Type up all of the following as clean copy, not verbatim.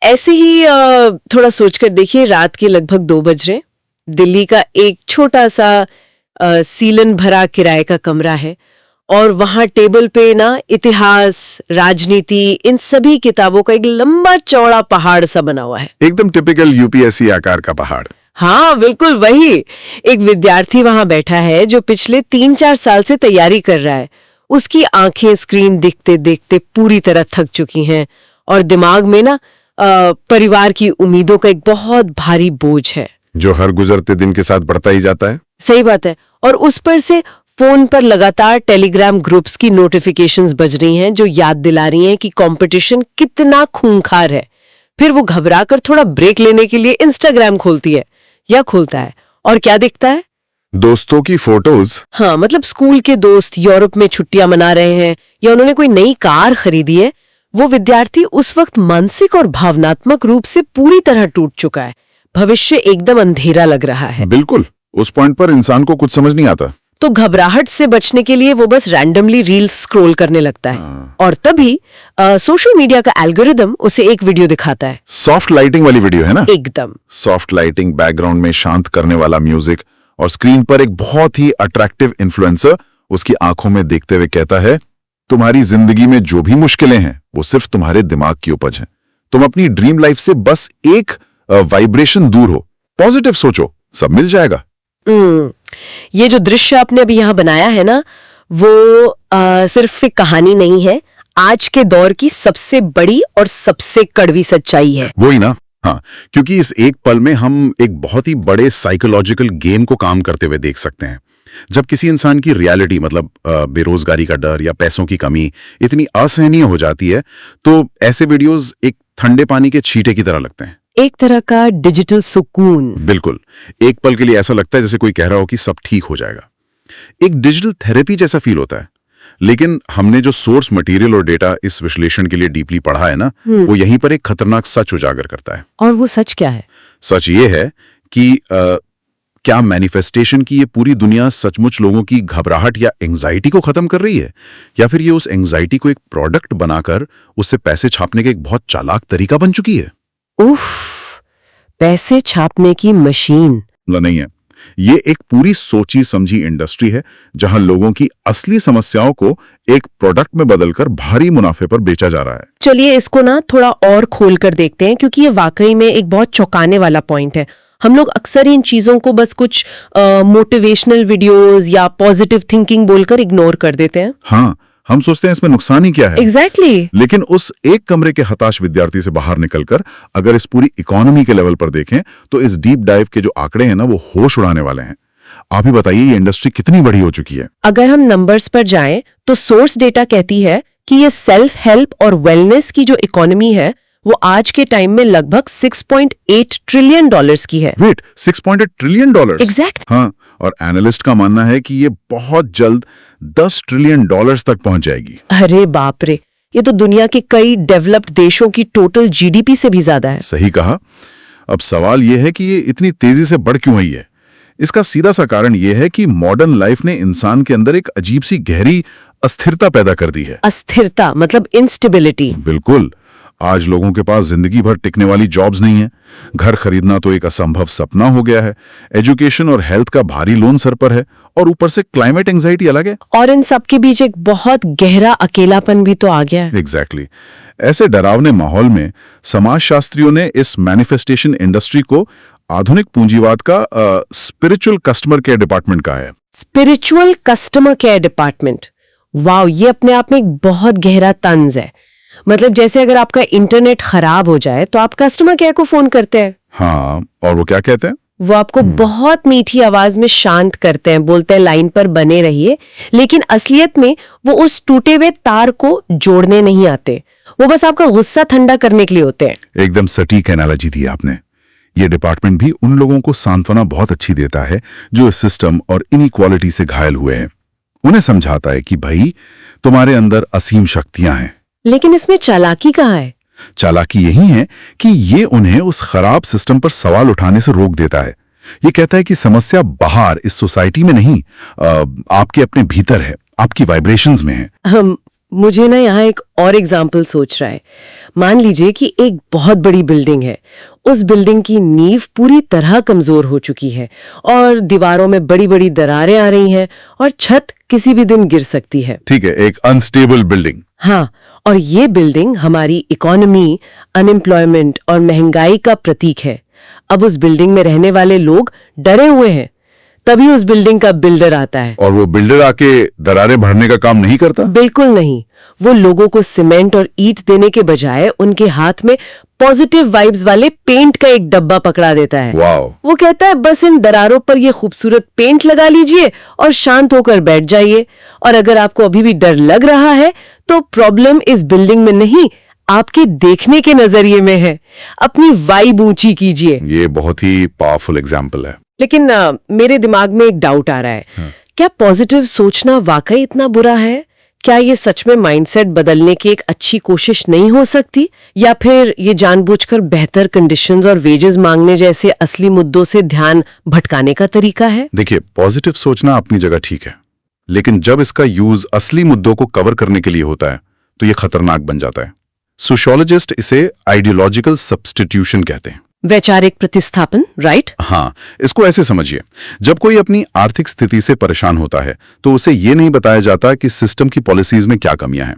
ऐसे ही थोड़ा सोचकर देखिए, रात के लगभग 2 बज रहे, दिल्ली का एक छोटा सा सीलन भरा किराए का कमरा है और वहां टेबल पे ना इतिहास, राजनीति, इन सभी किताबों का एक लंबा चौड़ा पहाड़ सा बना हुआ है। एकदम टिपिकल यूपीएससी आकार का पहाड़। हाँ बिल्कुल वही। एक विद्यार्थी वहां बैठा है जो पिछले 3-4 साल से तैयारी कर रहा है। उसकी आंखें स्क्रीन देखते देखते पूरी तरह थक चुकी हैं और दिमाग में ना परिवार की उम्मीदों का एक बहुत भारी बोझ है जो हर गुजरते दिन के साथ बढ़ता ही जाता है। सही बात है। और उस पर से फोन पर लगातार टेलीग्राम ग्रुप्स की नोटिफिकेशंस बज रही हैं जो याद दिला रही हैं कि कंपटीशन कितना खूंखार है। फिर वो घबराकर थोड़ा ब्रेक लेने के लिए इंस्टाग्राम खोलती है या खोलता है और क्या दिखता है? दोस्तों की फोटोज। हाँ, मतलब स्कूल के दोस्त यूरोप में छुट्टियां मना रहे हैं या उन्होंने कोई नई कार खरीदी है। वो विद्यार्थी उस वक्त मानसिक और भावनात्मक रूप से पूरी तरह टूट चुका है। भविष्य एकदम अंधेरा लग रहा है। बिल्कुल, उस पॉइंट पर इंसान को कुछ समझ नहीं आता। तो घबराहट से बचने के लिए वो बस रैंडमली रील्स स्क्रॉल करने लगता है और तभी सोशल मीडिया का एल्गोरिदम उसे एक वीडियो दिखाता है। सॉफ्ट लाइटिंग वाली वीडियो है ना? एकदम सॉफ्ट लाइटिंग, बैकग्राउंड में शांत करने वाला म्यूजिक और स्क्रीन पर एक बहुत ही अट्रैक्टिव इन्फ्लुएंसर उसकी आंखों में देखते हुए कहता है, तुम्हारी जिंदगी में जो भी मुश्किलें हैं वो सिर्फ तुम्हारे दिमाग की उपज है। तुम अपनी ड्रीम लाइफ से बस एक वाइब्रेशन दूर हो। पॉजिटिव सोचो, सब मिल जाएगा। ये जो दृश्य आपने अभी यहाँ बनाया है ना, वो सिर्फ एक कहानी नहीं है, आज के दौर की सबसे बड़ी और सबसे कड़वी सच्चाई है। वही ना। हाँ, क्योंकि इस एक पल में हम एक बहुत ही बड़े साइकोलॉजिकल गेम को काम करते हुए देख सकते हैं। जब किसी इंसान की रियलिटी, मतलब बेरोजगारी का डर या पैसों की कमी इतनी असहनीय हो जाती है, तो ऐसे वीडियोस एक ठंडे पानी के छींटे की तरह लगते हैं। एक तरह का डिजिटल सुकून। बिल्कुल, एक पल के लिए ऐसा लगता है जैसे कोई कह रहा हो कि सब ठीक हो जाएगा। एक डिजिटल थेरेपी जैसा फील होता है। लेकिन हमने जो सोर्स मटेरियल और डेटा इस विश्लेषण के लिए डीपली पढ़ा है ना, वो यहीं पर एक खतरनाक सच उजागर करता है। और वो सच क्या है? सच ये है कि क्या मैनिफेस्टेशन की ये पूरी दुनिया सचमुच लोगों की घबराहट या एंजाइटी को खत्म कर रही है, या फिर ये उस एंजाइटी को एक प्रोडक्ट बनाकर उससे पैसे छापने का एक बहुत चालाक तरीका बन चुकी है। उफ, पैसे छापने की मशीन नहीं है, ये एक पूरी सोची समझी इंडस्ट्री है जहां लोगों की असली समस्याओं को एक प्रोडक्ट में बदलकर भारी मुनाफे पर बेचा जा रहा है। चलिए इसको ना थोड़ा और खोल कर देखते हैं, क्योंकि ये वाकई में एक बहुत चौंकाने वाला पॉइंट है। हम लोग अक्सर इन चीजों को बस कुछ मोटिवेशनल वीडियोस या पॉजिटिव थिंकिंग बोलकर इग्नोर कर देते हैं। हाँ, हम सोचते हैं इसमें नुकसान ही क्या है। एग्जैक्टली। लेकिन उस एक कमरे के हताश विद्यार्थी से बाहर निकलकर अगर इस पूरी इकोनॉमी के लेवल पर देखें तो इस डीप डाइव के जो आंकड़े हैं ना, वो होश उड़ाने वाले हैं। आप ही बताइए, ये इंडस्ट्री कितनी बड़ी हो चुकी है। अगर हम नंबर्स पर जाएं तो सोर्स डेटा कहती है कि ये सेल्फ हेल्प और वेलनेस की जो इकोनॉमी है वो आज के टाइम में लगभग $6.8 ट्रिलियन की है। Wait, $6.8 trillion? एग्जैक्ट। हाँ, और एनालिस्ट का मानना है कि ये बहुत जल्द $10 ट्रिलियन तक पहुंच जाएगी। अरे बाप रे, ये तो दुनिया के कई डेवलप्ड देशों की टोटल जीडीपी से भी ज्यादा है। सही कहा। अब सवाल यह है कि ये इतनी तेजी से बढ़ क्यों रही है। इसका सीधा सा कारण यह है कि मॉडर्न लाइफ ने इंसान के अंदर एक अजीब सी गहरी अस्थिरता पैदा कर दी है। अस्थिरता मतलब इंस्टेबिलिटी। बिल्कुल। आज लोगों के पास जिंदगी भर टिकने वाली जॉब्स नहीं है। घर खरीदना तो एक असंभव सपना हो गया है। एजुकेशन और हेल्थ का भारी लोन सर पर है और ऊपर से क्लाइमेट एंजाइटी अलग है। और इन सब के बीच एक बहुत गहरा अकेलापन भी तो आ गया है। एग्जैक्टली। ऐसे डरावने माहौल में समाजशास्त्रियों ने इस मैनिफेस्टेशन इंडस्ट्री को आधुनिक पूंजीवाद का स्पिरिचुअल कस्टमर केयर डिपार्टमेंट कहा है। स्पिरिचुअल कस्टमर केयर डिपार्टमेंट, वाव, ये अपने आप में एक बहुत गहरा तंज है। मतलब जैसे अगर आपका इंटरनेट खराब हो जाए तो आप कस्टमर केयर को फोन करते हैं। हाँ, और वो क्या कहते हैं? वो आपको बहुत मीठी आवाज में शांत करते हैं, बोलते हैं लाइन पर बने रहिए, लेकिन असलियत में वो उस टूटे हुए तार को जोड़ने नहीं आते। वो बस आपका गुस्सा ठंडा करने के लिए होते हैं। एकदम सटीक एनालॉजी दी आपने। ये डिपार्टमेंट भी उन लोगों को सांत्वना बहुत अच्छी देता है जो इस सिस्टम और इनइक्वालिटी से घायल हुए हैं। उन्हें समझाता है कि भाई, तुम्हारे अंदर असीम शक्तियां हैं। लेकिन इसमें चालाकी कहाँ है? चालाकी यही है कि ये उन्हें उस खराब सिस्टम पर सवाल उठाने से रोक देता है। ये कहता है कि समस्या बाहर इस सोसाइटी में नहीं, आपके अपने भीतर है, आपकी वाइब्रेशंस में है। मुझे ना यहाँ एक और एग्जाम्पल सोच रहा है। मान लीजिए कि एक बहुत बड़ी बिल्डिंग है, उस बिल्डिंग की नींव पूरी तरह कमजोर हो चुकी है और दीवारों में बड़ी बड़ी दरारें आ रही हैं और छत किसी भी दिन गिर सकती है। ठीक है, एक अनस्टेबल बिल्डिंग। हाँ, और ये बिल्डिंग हमारी इकोनॉमी, अनएम्प्लॉयमेंट और महंगाई का प्रतीक है। अब उस बिल्डिंग में रहने वाले लोग डरे हुए हैं। तभी उस बिल्डिंग का बिल्डर आता है। और वो बिल्डर आके दरारें भरने का काम नहीं करता? बिल्कुल नहीं। वो लोगों को सीमेंट और ईंट देने के बजाय उनके हाथ में पॉजिटिव वाइब्स वाले पेंट का एक डब्बा पकड़ा देता है। वाओ। वो कहता है बस इन दरारों पर ये खूबसूरत पेंट लगा लीजिए और शांत होकर बैठ जाइए। और अगर आपको अभी भी डर लग रहा है तो प्रॉब्लम इस बिल्डिंग में नहीं, आपके देखने के नजरिए में है। अपनी वाइब ऊंची कीजिए। ये बहुत ही पावरफुल एग्जाम्पल है। लेकिन मेरे दिमाग में एक डाउट आ रहा है। क्या पॉजिटिव सोचना वाकई इतना बुरा है? क्या ये सच में माइंडसेट बदलने की एक अच्छी कोशिश नहीं हो सकती? या फिर ये जानबूझकर बेहतर कंडीशंस और वेजेस मांगने जैसे असली मुद्दों से ध्यान भटकाने का तरीका है? देखिए, पॉजिटिव सोचना अपनी जगह ठीक है, लेकिन जब इसका यूज असली मुद्दों को कवर करने के लिए होता है तो ये खतरनाक बन जाता है। सोशियोलॉजिस्ट इसे आइडियोलॉजिकल सब्स्टिट्यूशन कहते हैं। वैचारिक प्रतिस्थापन, राइट? हाँ, इसको ऐसे समझिए, जब कोई अपनी आर्थिक स्थिति से परेशान होता है तो उसे ये नहीं बताया जाता कि सिस्टम की पॉलिसीज में क्या कमियां हैं।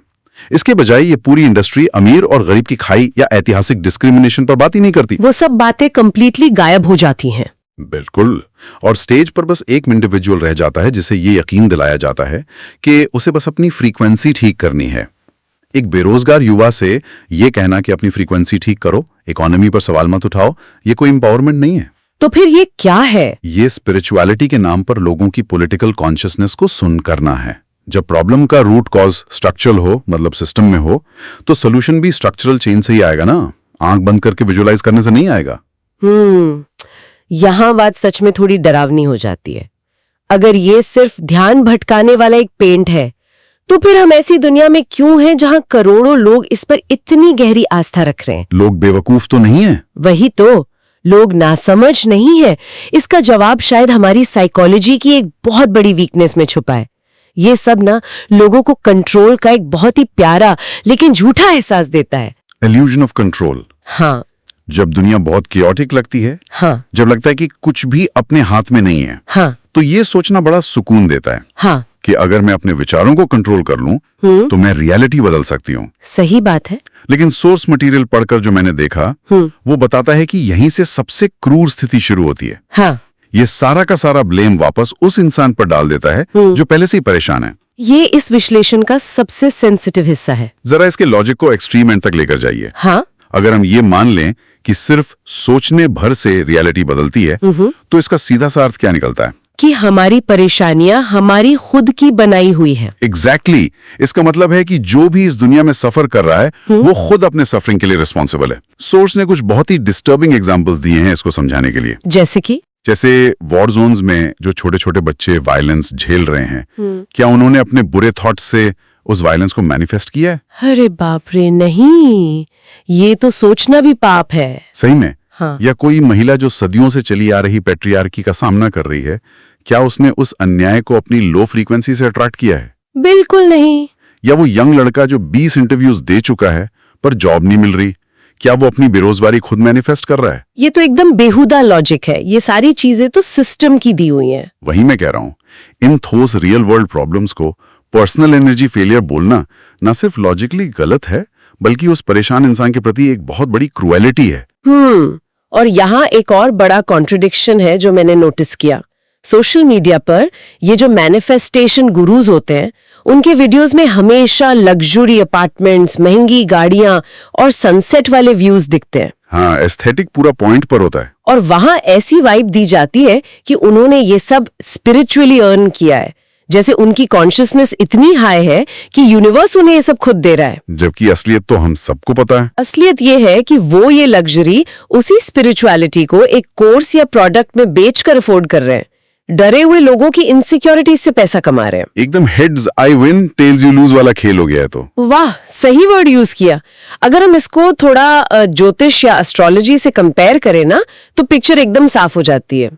इसके बजाय ये पूरी इंडस्ट्री अमीर और गरीब की खाई या ऐतिहासिक डिस्क्रिमिनेशन पर बात ही नहीं करती। वो सब बातें कंप्लीटली गायब हो जाती हैं। बिल्कुल। और स्टेज पर बस एक इंडिविजुअल रह जाता है जिसे ये यकीन दिलाया जाता है कि उसे बस अपनी फ्रीक्वेंसी ठीक करनी है। एक बेरोजगार युवा से ये कहना कि अपनी फ्रीक्वेंसी ठीक करो, इकोनॉमी पर सवाल मत उठाओ, ये कोई एम्पावरमेंट नहीं है। तो फिर ये क्या है? ये स्पिरिचुअलिटी के नाम पर लोगों की पॉलिटिकल कॉन्शियसनेस को सुन करना है। जब प्रॉब्लम का रूट कॉज स्ट्रक्चरल हो, मतलब सिस्टम में हो, तो सोल्यूशन भी स्ट्रक्चरल चेंज से ही आएगा ना, आंख बंद करके विजुअलाइज करने से नहीं आएगा। यहाँ बात सच में थोड़ी डरावनी हो जाती है। अगर ये सिर्फ ध्यान भटकाने वाला एक पेंट है तो फिर हम ऐसी दुनिया में क्यों हैं जहां करोड़ों लोग इस पर इतनी गहरी आस्था रख रहे हैं? लोग बेवकूफ तो नहीं है? वही तो, लोग नासमझ नहीं है। इसका जवाब शायद हमारी साइकोलॉजी की एक बहुत बड़ी वीकनेस में छुपा है। ये सब ना लोगों को कंट्रोल का एक बहुत ही प्यारा लेकिन झूठा एहसास देता है। Illusion of control. हाँ। जब दुनिया बहुत कियोटिक लगती है, हाँ। जब लगता है कि कुछ भी अपने हाथ में नहीं है, हाँ। तो ये सोचना बड़ा सुकून देता है। हाँ। कि अगर मैं अपने विचारों को कंट्रोल कर लूं तो मैं रियलिटी बदल सकती हूँ। सही बात है। लेकिन सोर्स मटेरियल पढ़कर जो मैंने देखा वो बताता है कि यहीं से सबसे क्रूर स्थिति शुरू होती है। हाँ। ये सारा का सारा ब्लेम वापस उस इंसान पर डाल देता है जो पहले से ही परेशान है। ये इस विश्लेषण का सबसे सेंसिटिव हिस्सा है। जरा इसके लॉजिक को एक्सट्रीम एंड तक लेकर जाइए। हाँ? अगर हम ये मान लें कि सिर्फ सोचने भर से रियलिटी बदलती है तो इसका सीधा सा अर्थ क्या निकलता है? कि हमारी परेशानियां हमारी खुद की बनाई हुई है। एग्जैक्टली। इसका मतलब है कि जो भी इस दुनिया में सफर कर रहा है वो खुद अपने सफरिंग के लिए रिस्पॉन्सिबल है। सोर्स ने कुछ बहुत ही डिस्टर्बिंग एग्जांपल्स दिए हैं इसको समझाने के लिए। जैसे वॉर जोन्स में जो छोटे छोटे बच्चे वायलेंस झेल रहे हैं, क्या उन्होंने अपने बुरे थॉट्स से उस वायलेंस को मैनिफेस्ट किया है? अरे बाप रे, नहीं। ये तो सोचना भी पाप है। सही में? हाँ। या कोई महिला जो सदियों से चली आ रही पैट्रियार्की का सामना कर रही है, क्या उसने उस अन्याय को अपनी लो फ्रीक्वेंसी से अट्रैक्ट किया है? बिल्कुल नहीं। या वो यंग लड़का जो 20 इंटरव्यूज दे चुका है पर जॉब नहीं मिल रही, क्या वो अपनी बेरोजगारी खुद मैनिफेस्ट कर रहा है? ये तो एकदम बेहुदा लॉजिक है। ये सारी चीजें तो सिस्टम की दी हुई हैं। वही मैं कह रहा हूँ, इन ठोस रियल वर्ल्ड प्रॉब्लम्स को पर्सनल एनर्जी फेलियर बोलना न सिर्फ लॉजिकली गलत है बल्कि उस परेशान इंसान के प्रति एक बहुत बड़ी क्रूएलिटी है। और यहाँ एक और बड़ा कॉन्ट्रडिक्शन है जो मैंने नोटिस किया। सोशल मीडिया पर ये जो मैनिफेस्टेशन गुरुज होते हैं, उनके वीडियोस में हमेशा लग्जरी अपार्टमेंट्स, महंगी गाड़ियां और सनसेट वाले व्यूज दिखते हैं। हाँ, एस्थेटिक पूरा पॉइंट पर होता है। और वहां ऐसी वाइब दी जाती है कि उन्होंने ये सब स्पिरिचुअली अर्न किया है, जैसे उनकी कॉन्शियसनेस इतनी हाई है कि यूनिवर्स उन्हें ये सब खुद दे रहा है। जबकि असलियत तो हम सबको पता है। असलियत ये है कि वो ये लग्जरी उसी स्पिरिचुअलिटी को एक कोर्स या प्रोडक्ट में बेचकर अफोर्ड कर रहे हैं। डरे हुए लोगों की इनसिक्योरिटी से पैसा कमा रहे हैं। एकदम heads I win tells you lose वाला खेल हो गया है। तो वाह, सही वर्ड यूज किया। अगर हम इसको थोड़ा ज्योतिष या एस्ट्रोलॉजी से कंपेयर करें ना, तो पिक्चर एकदम साफ हो जाती है।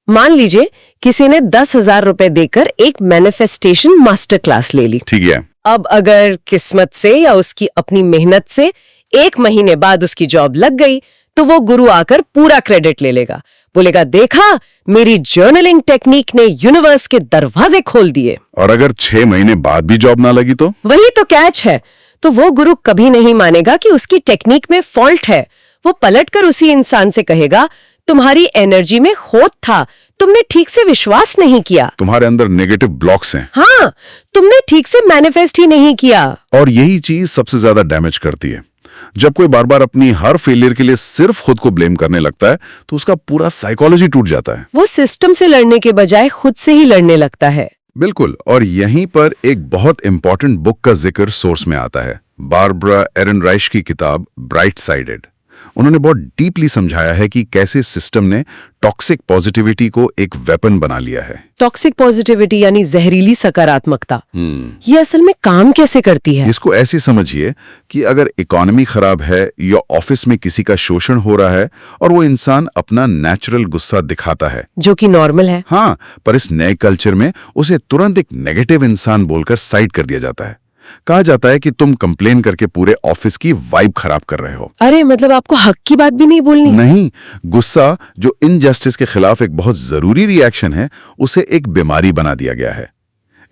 मान लीजिए किसी ने 10,000 रुपए देकर एक मैनिफेस्टेशन मास्टर क्लास ले ली। ठीक है। अब अगर किस्मत से या उसकी अपनी मेहनत से 1 महीने बाद उसकी जॉब लग गई तो वो गुरु आकर पूरा क्रेडिट ले लेगा, बोलेगा देखा मेरी जर्नलिंग टेक्निक ने यूनिवर्स के दरवाजे खोल दिए। और अगर 6 महीने बाद भी जॉब ना लगी तो वही तो कैच है। तो वो गुरु कभी नहीं मानेगा कि उसकी टेक्निक में फॉल्ट है। वो पलटकर उसी इंसान से कहेगा तुम्हारी एनर्जी में खोट था, तुमने ठीक से विश्वास नहीं किया, तुम्हारे अंदर नेगेटिव ब्लॉक्स हैं। हाँ तुमने ठीक से मैनिफेस्ट ही नहीं किया। और यही चीज सबसे ज्यादा डैमेज करती है। जब कोई बार बार अपनी हर फेलियर के लिए सिर्फ खुद को ब्लेम करने लगता है तो उसका पूरा साइकोलॉजी टूट जाता है। वो सिस्टम से लड़ने के बजाय खुद से ही लड़ने लगता है। बिल्कुल। और यहीं पर एक बहुत इंपॉर्टेंट बुक का जिक्र सोर्स में आता है, बारबरा एरनराइश की किताब ब्राइट साइडेड। उन्होंने बहुत डीपली समझाया है कि कैसे सिस्टम ने टॉक्सिक पॉजिटिविटी को एक वेपन बना लिया है। टॉक्सिक पॉजिटिविटी यानी जहरीली सकारात्मकता, ये असल में काम कैसे करती है? इसको ऐसे समझिए कि अगर इकोनॉमी खराब है या ऑफिस में किसी का शोषण हो रहा है और वो इंसान अपना नेचुरल गुस्सा दिखाता है, जो कि नॉर्मल है, हाँ, पर इस नए कल्चर में उसे तुरंत एक नेगेटिव इंसान बोलकर साइड कर दिया जाता है। कहा जाता है कि तुम कंप्लेन करके पूरे ऑफिस की वाइब खराब कर रहे हो। अरे मतलब आपको हक की बात भी नहीं बोलनी? नहीं, गुस्सा जो इनजस्टिस के खिलाफ एक बहुत जरूरी रिएक्शन है, उसे एक बीमारी बना दिया गया है।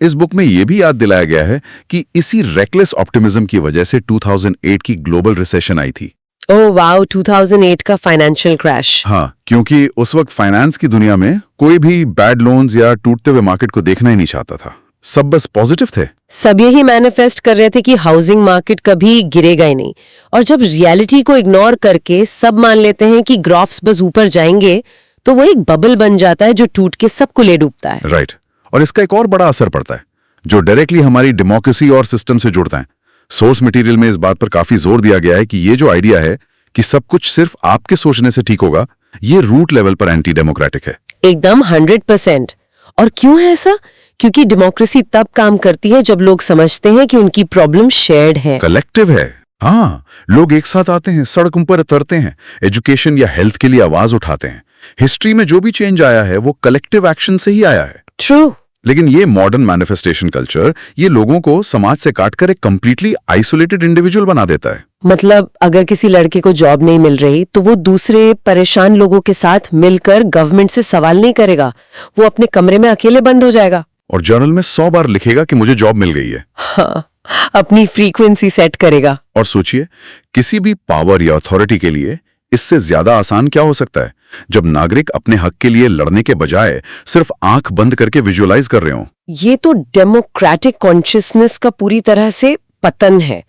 इस बुक में यह भी याद दिलाया गया है कि इसी रेकलेस ऑप्टिमिज्म की वजह से 2008 की ग्लोबल रिसेशन आई थी। ओह वाओ, 2008 का फाइनेंशियल क्रैश। हाँ, क्योंकि उस वक्त फाइनेंस की दुनिया में कोई भी बैड लोन्स या टूटते हुए मार्केट को देखना ही नहीं चाहता था। सब बस पॉजिटिव थे। सब यही मैनिफेस्ट कर रहे थे कि हाउसिंग मार्केट कभी गिरेगा ही नहीं। और जब रियलिटी को इग्नोर करके सब मान लेते हैं कि ग्राफ्स बस ऊपर जाएंगे, तो वो एक बबल बन जाता है जो टूट के सबको ले डूबता है। राइट। और इसका एक और बड़ा असर पड़ता है जो डायरेक्टली हमारी डेमोक्रेसी और सिस्टम से जुड़ता है। सोर्स मटेरियल में इस बात पर काफी जोर दिया गया है कि ये जो आइडिया है कि सब कुछ सिर्फ आपके सोचने से ठीक होगा, ये रूट लेवल पर एंटी डेमोक्रेटिक है। एकदम 100%। और क्यों है ऐसा? क्योंकि डेमोक्रेसी तब काम करती है जब लोग समझते हैं कि उनकी प्रॉब्लम शेयर्ड है, कलेक्टिव है। हाँ, लोग एक साथ आते हैं, सड़कों पर उतरते हैं, एजुकेशन या हेल्थ के लिए आवाज उठाते हैं। हिस्ट्री में जो भी चेंज आया है वो कलेक्टिव एक्शन से ही आया है। ट्रू। लेकिन ये मॉडर्न मैनिफेस्टेशन कल्चर ये लोगों को समाज से काटकर एक कंप्लीटली आइसोलेटेड इंडिविजुअल बना देता है। मतलब अगर किसी लड़के को जॉब नहीं मिल रही तो वो दूसरे परेशान लोगों के साथ मिलकर गवर्नमेंट से सवाल नहीं करेगा, वो अपने कमरे में अकेले बंद हो जाएगा और जर्नल में 100 बार लिखेगा कि मुझे जॉब मिल गई है। हाँ, अपनी फ्रीक्वेंसी सेट करेगा। और सोचिए, किसी भी पावर या अथॉरिटी के लिए इससे ज्यादा आसान क्या हो सकता है जब नागरिक अपने हक के लिए लड़ने के बजाय सिर्फ आंख बंद करके विजुअलाइज कर रहे हो। ये तो डेमोक्रेटिक कॉन्शियसनेस का पूरी तरह से पतन है,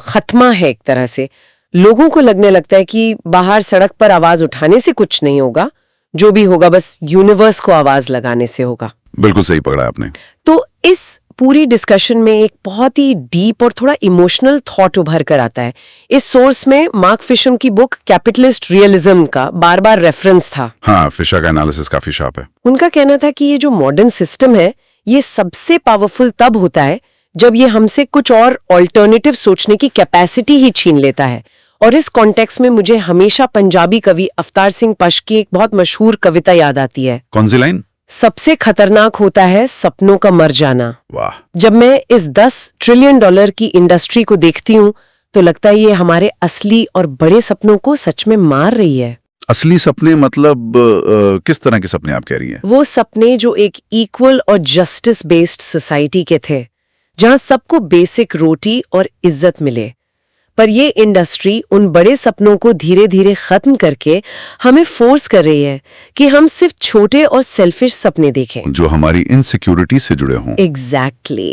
खत्मा है एक तरह से। लोगों को लगने लगता है कि बाहर सड़क पर आवाज उठाने से कुछ नहीं होगा, जो भी होगा बस यूनिवर्स को आवाज लगाने से होगा। बिल्कुल सही पकड़ा आपने। तो इस पूरी डिस्कशन में एक बहुत ही डीप और थोड़ा इमोशनल थॉट उभर कर आता है। इस सोर्स में मार्क फिशर की बुक कैपिटलिस्ट रियलिज्म का बार बार रेफरेंस था। हाँ, फिशर का एनालिसिस काफी शार्प है। उनका कहना था कि ये जो मॉडर्न सिस्टम है ये सबसे पावरफुल तब होता है जब ये हमसे कुछ और ऑल्टरनेटिव सोचने की कैपेसिटी ही छीन लेता है। और इस कॉन्टेक्स्ट में मुझे हमेशा पंजाबी कवि अवतार सिंह पश की एक बहुत मशहूर कविता याद आती है। कौन सी लाइन? सबसे खतरनाक होता है सपनों का मर जाना। वाह। जब मैं इस 10 ट्रिलियन डॉलर की इंडस्ट्री को देखती हूँ तो लगता है ये हमारे असली और बड़े सपनों को सच में मार रही है। असली सपने मतलब किस तरह के सपने आप कह रही हैं? वो सपने जो एक इक्वल और जस्टिस बेस्ड सोसाइटी के थे, जहां सबको बेसिक रोटी और इज्जत मिले। पर ये इंडस्ट्री उन बड़े सपनों को धीरे धीरे खत्म करके हमें फोर्स कर रही है कि हम सिर्फ छोटे और सेल्फिश सपने देखें जो हमारी इनसिक्योरिटी से जुड़े हों। एग्जैक्टली।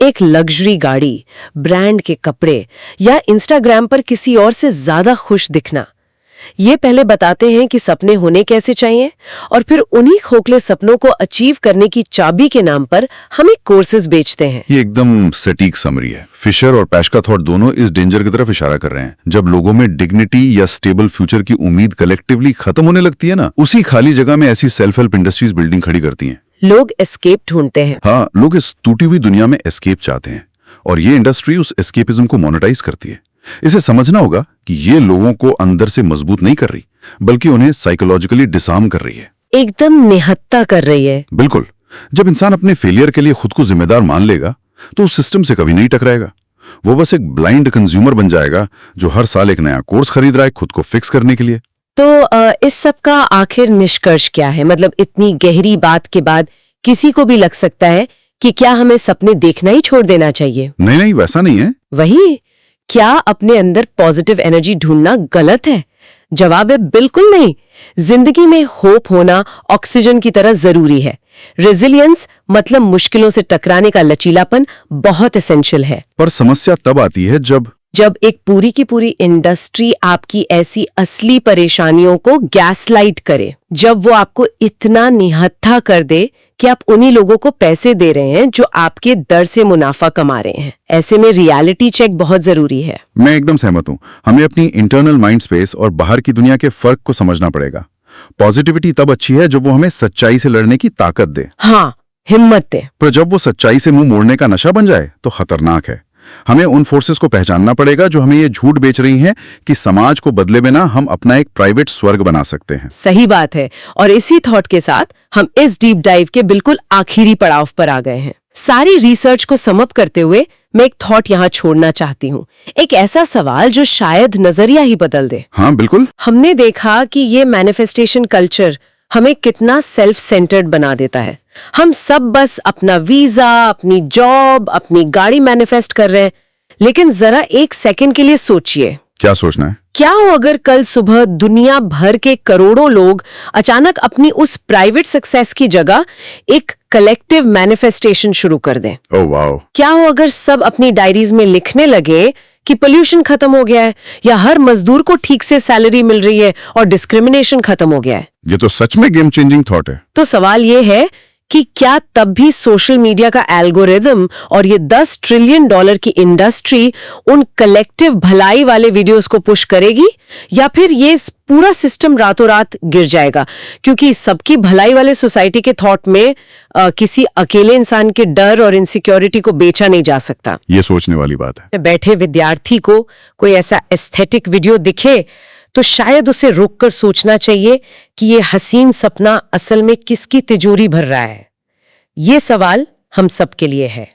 एक लग्जरी गाड़ी, ब्रांड के कपड़े या इंस्टाग्राम पर किसी और से ज्यादा खुश दिखना, ये पहले बताते हैं कि सपने होने कैसे चाहिए और फिर उन्हीं खोखले सपनों को अचीव करने की चाबी के नाम पर हमें कोर्सेज बेचते हैं। ये एकदम सटीक समरी है। फिशर और पैश का थॉट दोनों इस डेंजर की तरफ इशारा कर रहे हैं। जब लोगों में डिग्निटी या स्टेबल फ्यूचर की उम्मीद कलेक्टिवली खत्म होने लगती है ना, उसी खाली जगह में ऐसी सेल्फ हेल्प इंडस्ट्रीज बिल्डिंग खड़ी करती हैं। लोग एस्केप ढूंढते हैं। हाँ, लोग इस टूटी हुई दुनिया में एस्केप चाहते हैं और ये इंडस्ट्री उस एस्केपिज्म को मोनेटाइज करती है। इसे समझना होगा कि ये लोगों को अंदर से मजबूत नहीं कर रही, बल्कि उन्हें साइकोलॉजिकली डिसार्म कर रही है, एकदम निहत्ता कर रही है। बिल्कुल। जब इंसान अपने फेलियर के लिए खुद को जिम्मेदार मान लेगा तो उस सिस्टम से कभी नहीं टकराएगा। वो बस एक ब्लाइंड कंज्यूमर बन जाएगा जो हर साल एक नया कोर्स खरीद रहा है खुद को फिक्स करने के लिए। तो इस सब का आखिर निष्कर्ष क्या है? मतलब इतनी गहरी बात के बाद किसी को भी लग सकता है कि क्या हमें सपने देखना ही छोड़ देना चाहिए? नहीं नहीं, वैसा नहीं है। वही, क्या अपने अंदर पॉजिटिव एनर्जी ढूंढना गलत है? जवाब है बिल्कुल नहीं। जिंदगी में होप होना ऑक्सीजन की तरह जरूरी है। रेजिलियंस मतलब मुश्किलों से टकराने का लचीलापन बहुत एसेंशियल है। पर समस्या तब आती है जब एक पूरी की पूरी इंडस्ट्री आपकी ऐसी असली परेशानियों को गैसलाइट करे, जब वो आपको इतना निहत्था कर दे कि आप उन्हीं लोगों को पैसे दे रहे हैं जो आपके दर से मुनाफा कमा रहे हैं। ऐसे में रियलिटी चेक बहुत जरूरी है। मैं एकदम सहमत हूं। हमें अपनी इंटरनल माइंड स्पेस और बाहर की दुनिया के फर्क को समझना पड़ेगा। पॉजिटिविटी तब अच्छी है जब वो हमें सच्चाई से लड़ने की ताकत दे। हाँ, हिम्मत दे। पर जब वो सच्चाई से मुंह मोड़ने का नशा बन जाए तो खतरनाक है। हमें उन फोर्सेस को पहचानना पड़ेगा जो हमें ये झूठ बेच रही हैं कि समाज को बदले बिना हम अपना एक प्राइवेट स्वर्ग बना सकते हैं। सही बात है। और इसी थॉट के साथ हम इस डीप डाइव के बिल्कुल आखिरी पड़ाव पर आ गए हैं। सारी रिसर्च को समअप करते हुए मैं एक थॉट यहाँ छोड़ना चाहती हूँ। एक ऐसा सवाल जो शायद नजरिया ही बदल दे। हाँ बिल्कुल। हमने देखा कि ये मैनिफेस्टेशन कल्चर हमें कितना सेल्फ सेंटर्ड बना देता है। हम सब बस अपना वीजा, अपनी जॉब, अपनी गाड़ी मैनिफेस्ट कर रहे हैं। लेकिन जरा एक सेकंड के लिए सोचिए, क्या सोचना है? क्या हो अगर कल सुबह दुनिया भर के करोड़ों लोग अचानक अपनी उस प्राइवेट सक्सेस की जगह एक कलेक्टिव मैनिफेस्टेशन शुरू कर दें? Oh wow. क्या हो अगर सब अपनी डायरीज में लिखने लगे कि पोल्यूशन खत्म हो गया है, या हर मजदूर को ठीक से सैलरी मिल रही है और डिस्क्रिमिनेशन खत्म हो गया है? ये तो सच में गेम चेंजिंग थॉट है। तो सवाल ये है कि क्या तब भी सोशल मीडिया का एल्गोरिदम और ये $10 ट्रिलियन की इंडस्ट्री उन कलेक्टिव भलाई वाले वीडियोस को पुश करेगी, या फिर ये पूरा सिस्टम रातों रात गिर जाएगा? क्योंकि सबकी भलाई वाले सोसाइटी के थॉट में किसी अकेले इंसान के डर और इनसिक्योरिटी को बेचा नहीं जा सकता। ये सोचने वाली बात है। बैठे विद्यार्थी को कोई ऐसा एस्थेटिक वीडियो दिखे तो शायद उसे रोककर सोचना चाहिए कि ये हसीन सपना असल में किसकी तिजोरी भर रहा है। ये सवाल हम सब के लिए है।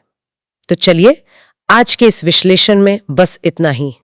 तो चलिए, आज के इस विश्लेषण में बस इतना ही।